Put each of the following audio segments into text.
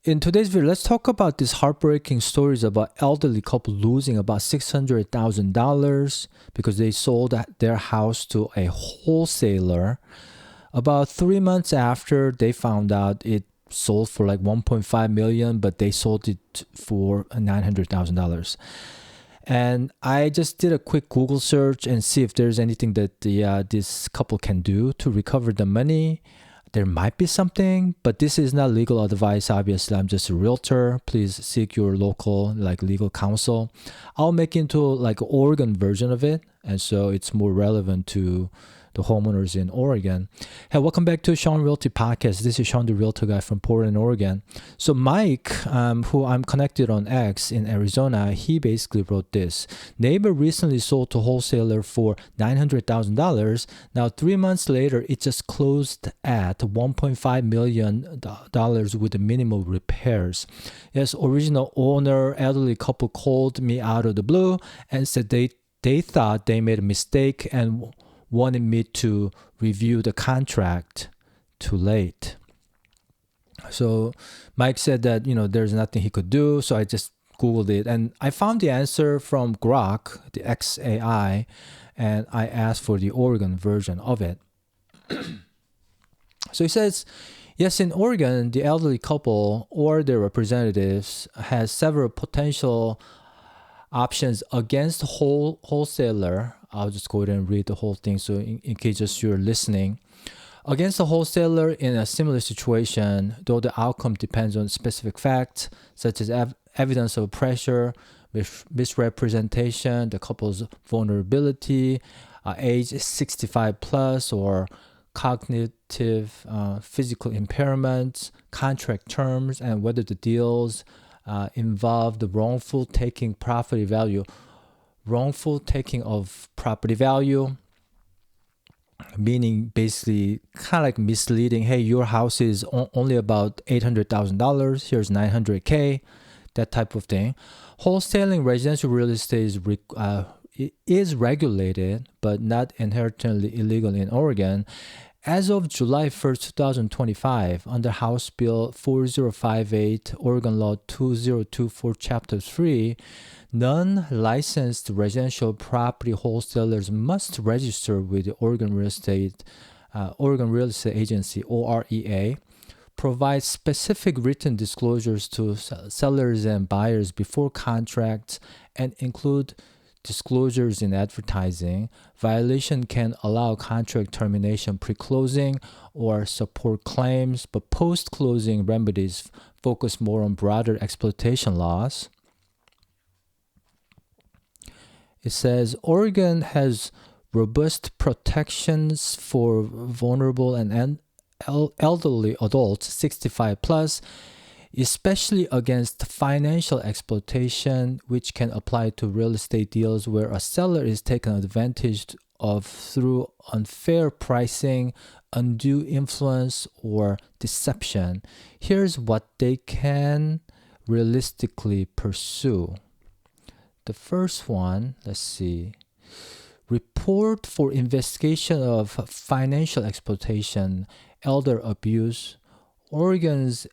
In today's video, let's talk about these heartbreaking stories about elderly couple losing about $600,000 because they sold their house to a wholesaler. About 3 months after they found out it sold for like $1.5 million, but they sold it for $900,000. And I just did a quick Google search and see if there's anything that this couple can do to recover the money. There might be something, but this is not legal advice. Obviously, I'm just a realtor. Please seek your local legal counsel. I'll make into like an Oregon version of it, and so it's more relevant to the homeowners in Oregon. Hey, welcome back to Shawn Realty Podcast. This is Shawn, the realtor guy from Portland, Oregon. So Mike, who I'm connected on X in Arizona, he basically wrote this. Neighbor recently sold to wholesaler for $900,000. Now, 3 months later, it just closed at $1.5 million with minimal repairs. Yes, original owner, elderly couple called me out of the blue and said they thought they made a mistake and wanted me to review the contract too late. So Mike said that, there's nothing he could do. So I just Googled it and I found the answer from Grok, the XAI, and I asked for the Oregon version of it. So he says, yes, in Oregon, the elderly couple or their representatives has several potential options against wholesaler. I'll just go ahead and read the whole thing so in case just you're listening. Against a wholesaler in a similar situation, though the outcome depends on specific facts, such as evidence of pressure, misrepresentation, the couple's vulnerability, age 65 plus, or cognitive, physical impairments, contract terms, and whether the deals involve the wrongful taking property value. Wrongful taking of property value, meaning basically kind of like misleading. Hey, your house is only about $800,000. Here's $900K, that type of thing. Wholesaling residential real estate is regulated, but not inherently illegal in Oregon. As of July 1st, 2025, under House Bill 4058, Oregon Law 2024, Chapter 3, non-licensed residential property wholesalers must register with the Oregon Real Estate Agency, OREA, provide specific written disclosures to sellers and buyers before contracts, and include disclosures in advertising. Violation can allow contract termination pre-closing or support claims, but post-closing remedies focus more on broader exploitation laws. It says Oregon has robust protections for vulnerable and elderly adults 65 plus, especially against financial exploitation, which can apply to real estate deals where a seller is taken advantage of through unfair pricing, undue influence, or deception. Here's what they can realistically pursue. The first one, let's see. Report for investigation of financial exploitation, elder abuse. Oregon's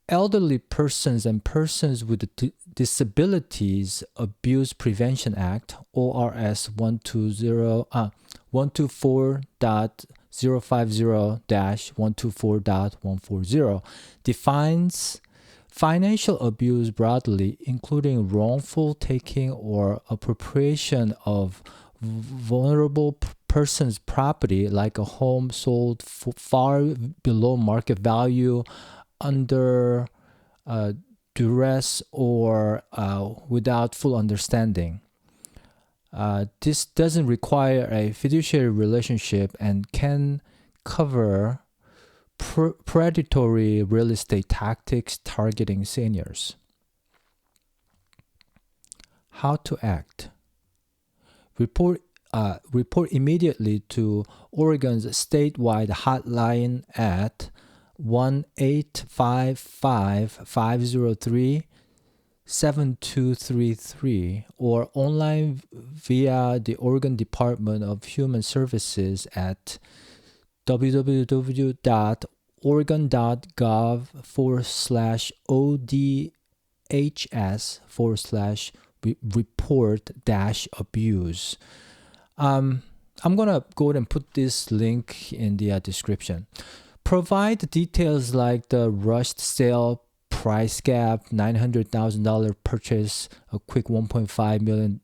Elderly Persons and Persons with Disabilities Abuse Prevention Act, ORS 124.050-124.140, defines financial abuse broadly, including wrongful taking or appropriation of vulnerable person's property, like a home sold far below market value, under duress, or without full understanding. This doesn't require a fiduciary relationship and can cover predatory real estate tactics targeting seniors. How to act. Report immediately to Oregon's statewide hotline at 1-855-503-7233 or online via the Oregon Department of Human Services at www oregon.gov/odhs/report-abuse. I'm going to go ahead and put this link in the description. Provide details like the rushed sale, price gap, $900,000 purchase, a quick $1.5 million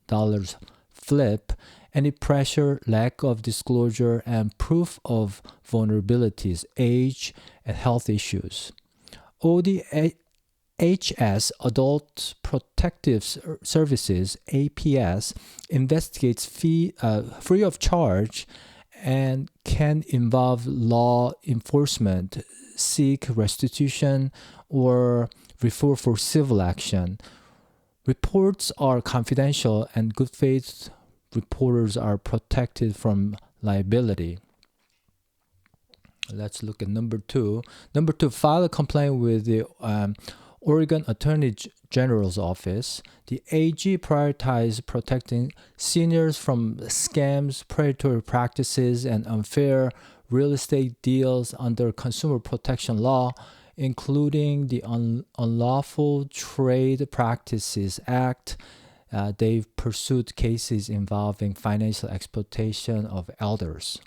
flip, any pressure, lack of disclosure, and proof of vulnerabilities, age, and health issues. ODHS, Adult Protective Services, APS, investigates free of charge and can involve law enforcement, seek restitution, or refer for civil action. Reports are confidential and good faith reporters are protected from liability. Let's look at number 2. Number 2, file a complaint with the Oregon Attorney General's Office. The AG prioritizes protecting seniors from scams, predatory practices, and unfair real estate deals under Consumer Protection Law, including the Unlawful Trade Practices Act. They've pursued cases involving financial exploitation of elders.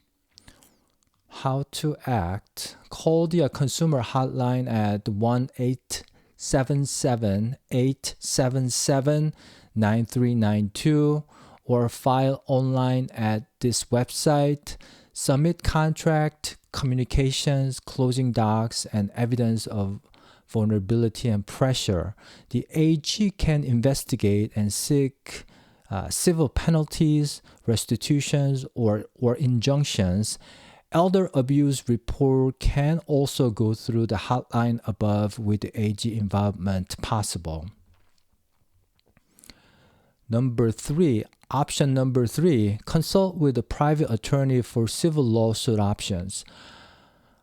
How to act? Call the consumer hotline at 1-877-877-9392 or file online at this website. Submit contract, communications, closing docs, and evidence of vulnerability and pressure. The AG can investigate and seek civil penalties, restitutions, or injunctions. Elder abuse report can also go through the hotline above with the AG involvement possible. Option number 3, consult with a private attorney for civil lawsuit options.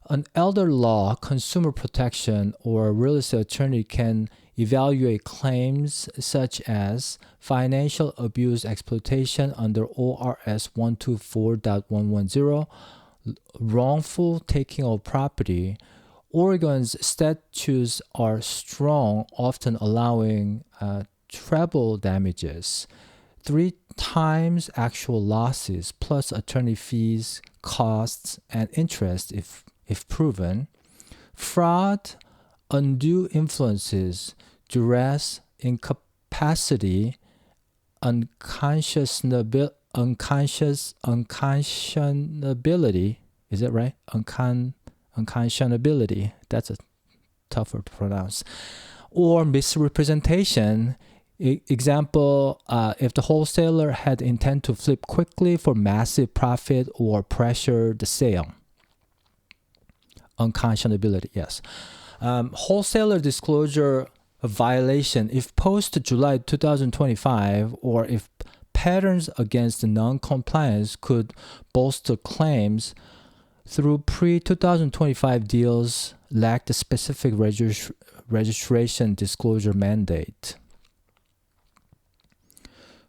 An elder law, consumer protection, or real estate attorney can evaluate claims such as financial abuse exploitation under ORS 124.110, wrongful taking of property. Oregon's statutes are strong, often allowing treble damages, 3 times actual losses, plus attorney fees, costs, and interest if proven. Fraud, undue influences, duress, incapacity, unconscionability. Is that right? Unconscionability. That's a tougher to pronounce. Or misrepresentation. Example, if the wholesaler had intent to flip quickly for massive profit or pressure the sale. Unconscionability, yes. Wholesaler disclosure violation if post July 2025 or if patterns against non-compliance could bolster claims through pre-2025 deals lack the specific registration disclosure mandate.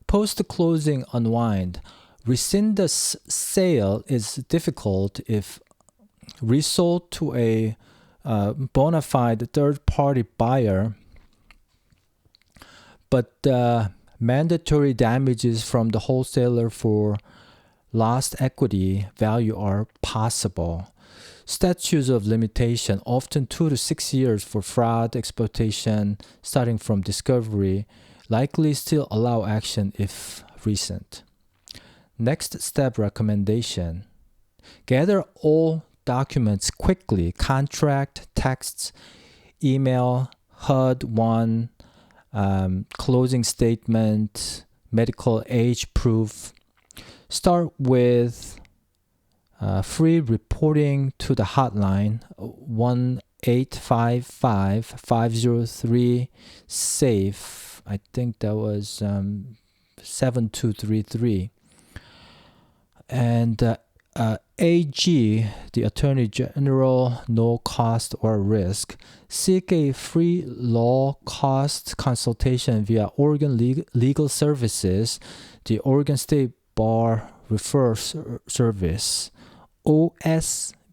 Post-closing unwind. Rescind the sale is difficult if resold to a bona fide third-party buyer, but mandatory damages from the wholesaler for lost equity value are possible. Statutes of limitation, often 2 to 6 years for fraud, exploitation, starting from discovery, likely still allow action if recent. Next step recommendation. Gather all documents quickly, contract, texts, email, HUD-1, closing statement, medical age proof. Start with free reporting to the hotline 1-855-503-SAFE. I think that was 7233. And AG, the Attorney General, no cost or risk. Seek a free law cost consultation via Oregon Legal Services, the Oregon State Bar Referral Service,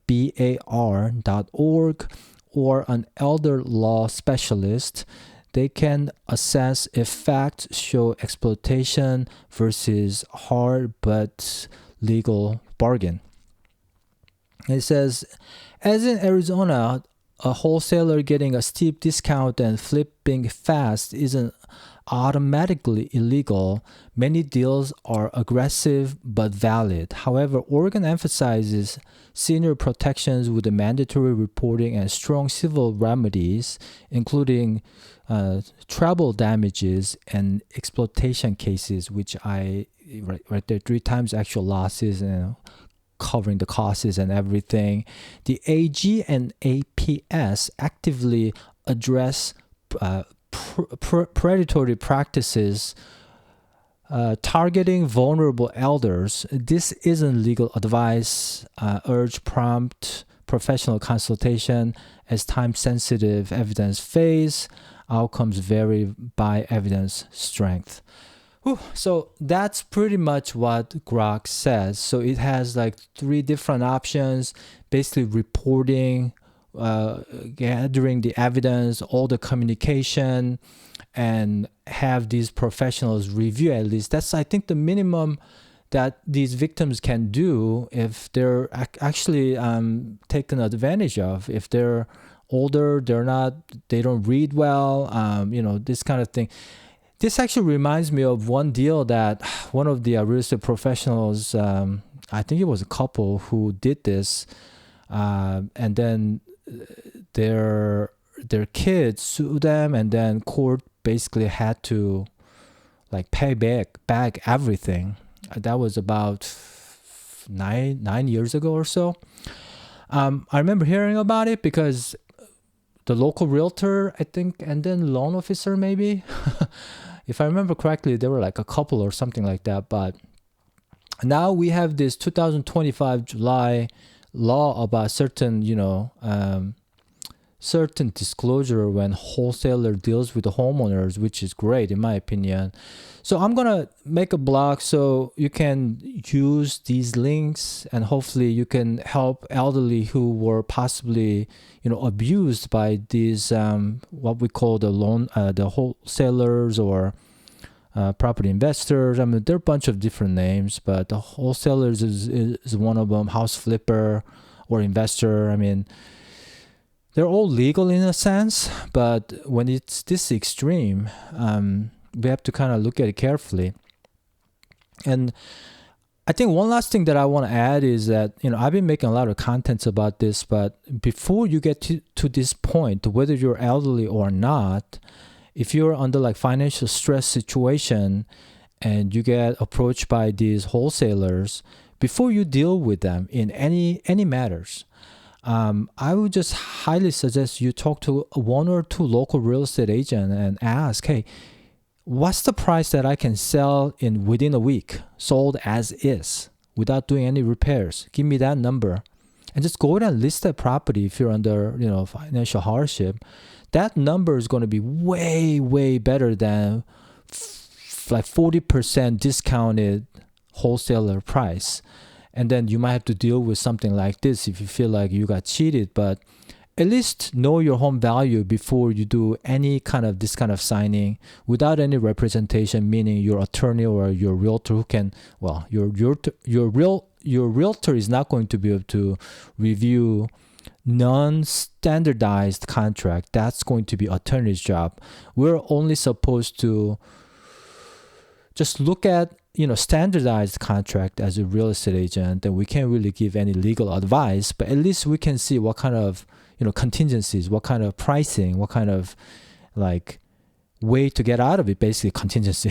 BEFORE.org, or an elder law specialist. They can assess if facts show exploitation versus hard but legal bargain. It says, as in Arizona, a wholesaler getting a steep discount and flipping fast isn't automatically illegal. Many deals are aggressive but valid. However, Oregon emphasizes senior protections with the mandatory reporting and strong civil remedies, including treble damages and exploitation cases, which I right there 3 times actual losses and covering the costs and everything. The AG and APS actively address predatory practices targeting vulnerable elders. This isn't legal advice. Urge prompt professional consultation as time-sensitive evidence phase. Outcomes vary by evidence strength. So that's pretty much what Grok says. So it has like 3 different options, basically reporting, gathering the evidence, all the communication, and have these professionals review at least. That's, I think, the minimum that these victims can do if they're actually taken advantage of. If they're older, they don't read well, this kind of thing. This actually reminds me of one deal that one of the real estate professionals, I think it was a couple who did this, and then their kids sued them, and then court basically had to like pay back everything. That was about nine years ago or so. I remember hearing about it because the local realtor, I think, and then loan officer maybe. If I remember correctly, there were like a couple or something like that. But now we have this 2025 July law about certain disclosure when wholesaler deals with the homeowners, which is great in my opinion. So I'm gonna make a blog so you can use these links, and hopefully you can help elderly who were possibly abused by these what we call the wholesalers or property investors. I mean, there are a bunch of different names, but the wholesalers is one of them. House flipper or investor. I mean, they're all legal in a sense, but when it's this extreme, we have to kind of look at it carefully. And I think one last thing that I want to add is that, I've been making a lot of contents about this, but before you get to this point, whether you're elderly or not, if you're under like financial stress situation and you get approached by these wholesalers, before you deal with them in any matters, I would just highly suggest you talk to 1 or 2 local real estate agents and ask, hey, what's the price that I can sell within a week, sold as is, without doing any repairs? Give me that number. And just go ahead and list that property if you're under, financial hardship. That number is going to be way, way better than like 40% discounted wholesaler price. And then you might have to deal with something like this if you feel like you got cheated. But at least know your home value before you do any kind of this kind of signing without any representation, meaning your attorney or your realtor who can, well, your realtor is not going to be able to review non-standardized contract. That's going to be attorney's job. We're only supposed to just look at standardized contract as a real estate agent, and we can't really give any legal advice, but at least we can see what kind of contingencies, what kind of pricing, what kind of like way to get out of it, basically contingency.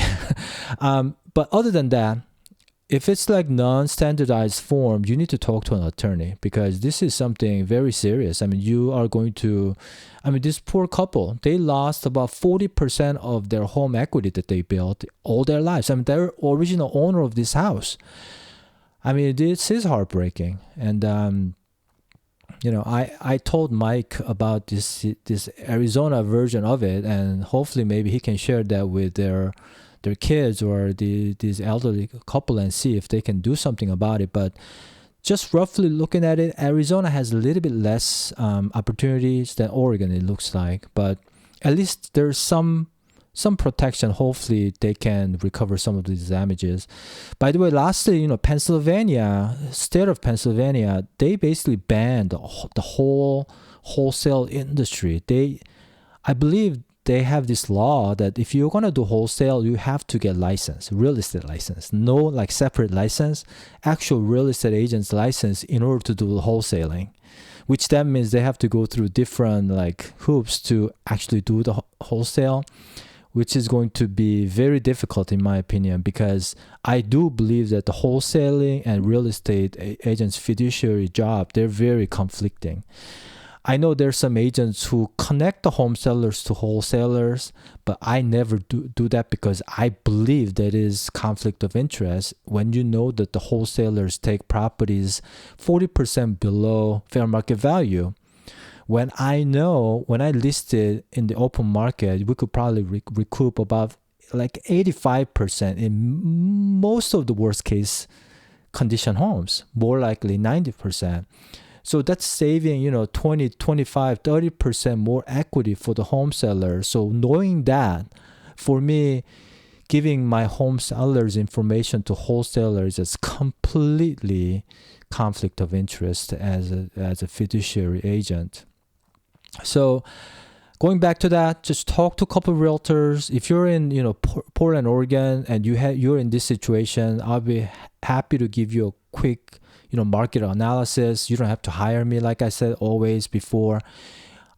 But other than that, if it's like non-standardized form, you need to talk to an attorney because this is something very serious. I mean, this poor couple, they lost about 40% of their home equity that they built all their lives. I mean, they're original owner of this house. I mean, this is heartbreaking. And, I told Mike about this Arizona version of it, and hopefully maybe he can share that with their kids or these elderly couple and see if they can do something about it. But just roughly looking at it, Arizona has a little bit less opportunities than Oregon, it looks like, but at least there's some protection. Hopefully they can recover some of these damages. By the way, lastly, Pennsylvania, state of Pennsylvania, they basically banned the whole wholesale industry. I believe they have this law that if you're going to do wholesale, you have to get license, real estate license, no like separate license, actual real estate agent's license in order to do wholesaling, which that means they have to go through different like hoops to actually do the wholesale, which is going to be very difficult in my opinion, because I do believe that the wholesaling and real estate agents' fiduciary job, they're very conflicting. I know there's some agents who connect the home sellers to wholesalers, but I never do that because I believe that is conflict of interest when you know that the wholesalers take properties 40% below fair market value. When I listed in the open market, we could probably recoup about like 85% in most of the worst case condition homes, more likely 90%. So that's saving, 20, 25, 30% more equity for the home seller. So knowing that, for me, giving my home sellers information to wholesalers is completely conflict of interest as a fiduciary agent. So going back to that, just talk to a couple of realtors. If you're in, Portland, Oregon, and you're in this situation, I'll be happy to give you a quick market analysis. You don't have to hire me, like I said always before.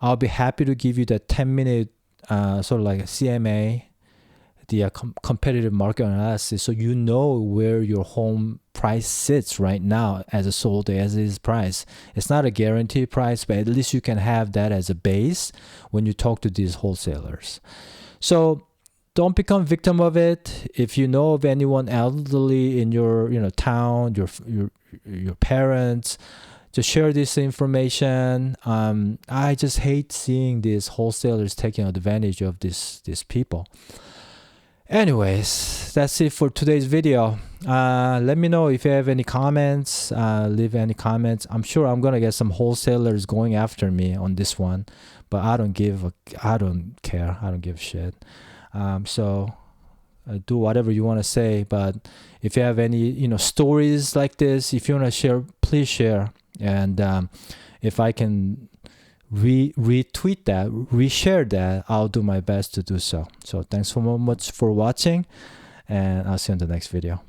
I'll be happy to give you that 10-minute sort of like a CMA, the competitive market analysis, so you know where your home price sits right now as a sold as is price. It's not a guaranteed price, but at least you can have that as a base when you talk to these wholesalers. So don't become victim of it. If you know of anyone elderly in your town, your parents, just share this information. I just hate seeing these wholesalers taking advantage of these people. Anyways, that's it for today's video. Let me know if you have any comments. Leave any comments. I'm sure I'm gonna get some wholesalers going after me on this one, but I don't care. I don't give a shit. So do whatever you want to say, but if you have any stories like this, if you want to share, please share. And if I can retweet that, reshare that, I'll do my best to do so. So thanks so much for watching, and I'll see you in the next video.